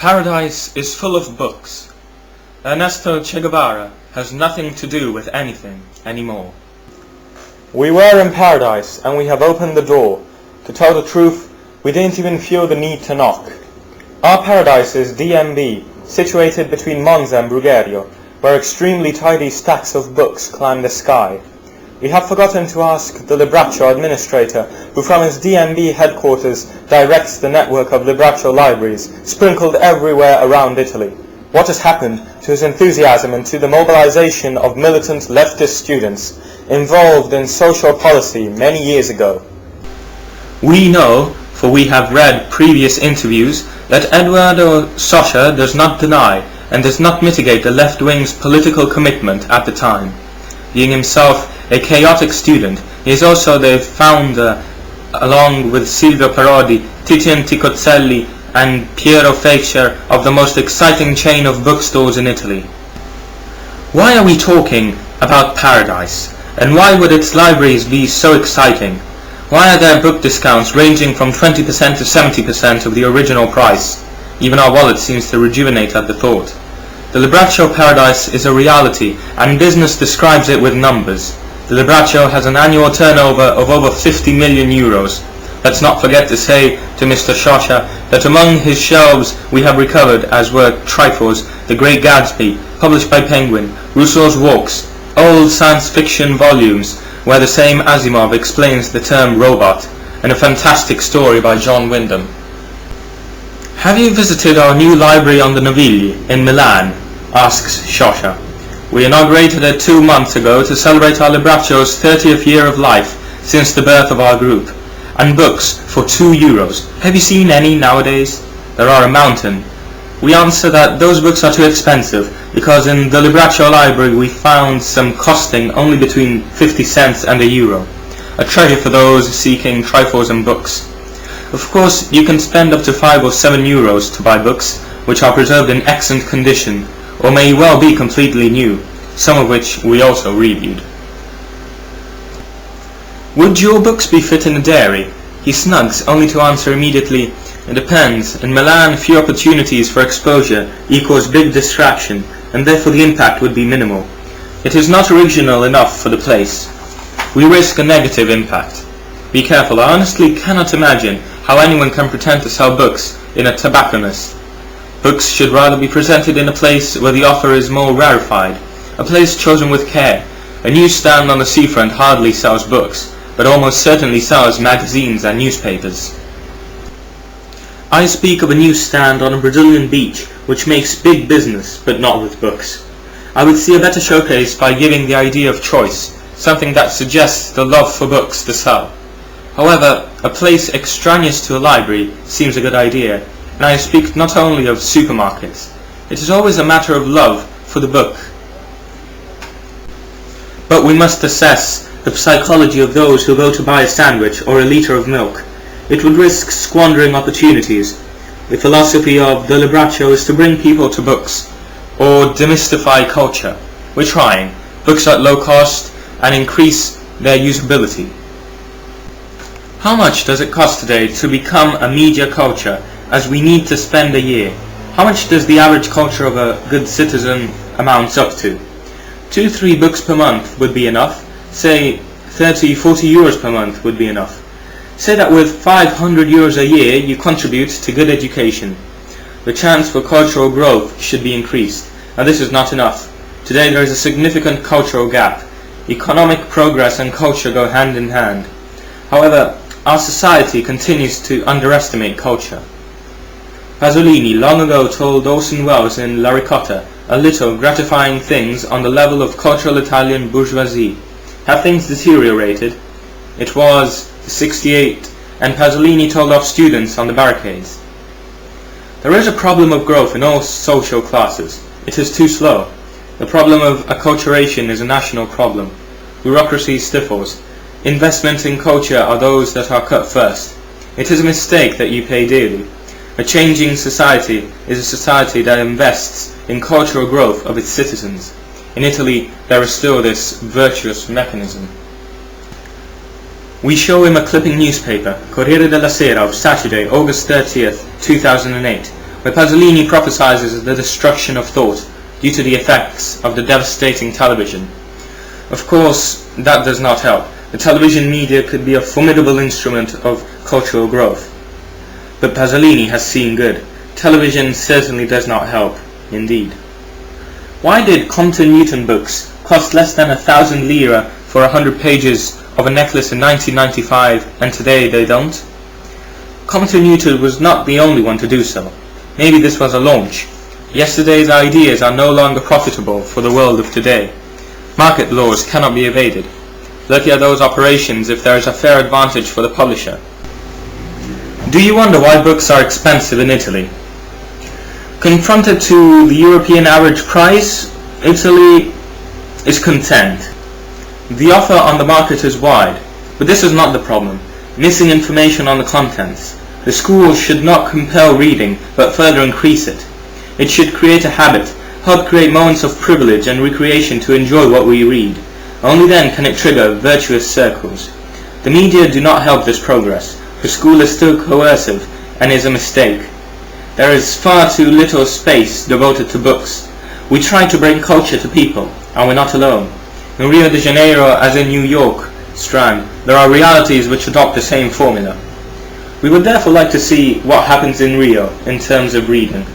Paradise is full of books. Ernesto Che Guevara has nothing to do with anything anymore. We were in paradise, and we have opened the door. To tell the truth, we didn't even feel the need to knock. Our paradise is DMB, situated between Monza and Brugherio, where extremely tidy stacks of books climb the sky. We have forgotten to ask the Libraccio administrator, who from his DMB headquarters directs the network of Libraccio libraries, sprinkled everywhere around Italy. What has happened to his enthusiasm and to the mobilization of militant leftist students involved in social policy many years ago? We know, for we have read previous interviews, that Eduardo Sciascia does not deny and does not mitigate the left wing's political commitment at the time. Being himself a chaotic student, he is also the founder, along with Silvio Parodi, Titian Ticozzelli and Piero Feccia, of the most exciting chain of bookstores in Italy. Why are we talking about Paradise? And why would its libraries be so exciting? Why are there book discounts ranging from 20% to 70% of the original price? Even our wallet seems to rejuvenate at the thought. The Libraccio Paradise is a reality, and business describes it with numbers. The Libraccio has an annual turnover of over 50 million euros. Let's not forget to say to Mr. Sciascia that among his shelves we have recovered, as were trifles, The Great Gatsby, published by Penguin, Rousseau's Walks, old science fiction volumes, where the same Asimov explains the term robot, and a fantastic story by John Wyndham. Have you visited our new library on the Navigli, in Milan? Asks Sciascia. We inaugurated it 2 months ago to celebrate our Libraccio's 30th year of life since the birth of our group. And books for €2. Have you seen any nowadays? There are a mountain. We answer that those books are too expensive, because in the Libraccio library we found some costing only between 50 cents and €1. A treasure for those seeking trifles and books. Of course, you can spend up to 5 or 7 euros to buy books, which are preserved in excellent condition, or may well be completely new, some of which we also reviewed. Would your books be fit in a dairy? He snugs, only to answer immediately, it depends. In Milan, few opportunities for exposure equals big distraction, and therefore the impact would be minimal. It is not original enough for the place. We risk a negative impact. Be careful, I honestly cannot imagine how anyone can pretend to sell books in a tobacconist. Books should rather be presented in a place where the offer is more rarefied, a place chosen with care. A newsstand on the seafront hardly sells books, but almost certainly sells magazines and newspapers. I speak of a newsstand on a Brazilian beach, which makes big business, but not with books. I would see a better showcase by giving the idea of choice, something that suggests the love for books to sell. However, a place extraneous to a library seems a good idea, and I speak not only of supermarkets. It is always a matter of love for the book. But we must assess the psychology of those who go to buy a sandwich or a litre of milk. It would risk squandering opportunities. The philosophy of the Libraccio is to bring people to books, or demystify culture. We're trying. Books at low cost and increase their usability. How much does it cost today to become a media culture, as we need to spend a year? How much does the average culture of a good citizen amount up to? 2-3 books per month would be enough. Say 30-40 euros per month would be enough. Say that with 500 euros a year you contribute to good education. The chance for cultural growth should be increased, and this is not enough. Today there is a significant cultural gap. Economic progress and culture go hand in hand. However, our society continues to underestimate culture. Pasolini long ago told Orson Welles in La Ricotta a little gratifying things on the level of cultural Italian bourgeoisie. Have things deteriorated? It was 68, and Pasolini told off students on the barricades. There is a problem of growth in all social classes. It is too slow. The problem of acculturation is a national problem. Bureaucracy stifles. Investments in culture are those that are cut first. It is a mistake that you pay dearly. A changing society is a society that invests in cultural growth of its citizens. In Italy, there is still this virtuous mechanism. We show him a clipping newspaper, Corriere della Sera of Saturday, August 30th, 2008, where Pasolini prophesies the destruction of thought due to the effects of the devastating television. Of course, that does not help. The television media could be a formidable instrument of cultural growth. But Pasolini has seen good. Television certainly does not help, indeed. Why did Compton Newton books cost less than 1,000 lira for 100 pages of a necklace in 1995 and today they don't? Compton Newton was not the only one to do so. Maybe this was a launch. Yesterday's ideas are no longer profitable for the world of today. Market laws cannot be evaded. Lucky are those operations if there is a fair advantage for the publisher. Do you wonder why books are expensive in Italy? Confronted to the European average price, Italy is content. The offer on the market is wide, but this is not the problem. Missing information on the contents. The schools should not compel reading, but further increase it. It should create a habit, help create moments of privilege and recreation to enjoy what we read. Only then can it trigger virtuous circles. The media do not help this progress, for school is still coercive and is a mistake. There is far too little space devoted to books. We try to bring culture to people, and we're not alone. In Rio de Janeiro, as in New York, Strand, there are realities which adopt the same formula. We would therefore like to see what happens in Rio in terms of reading.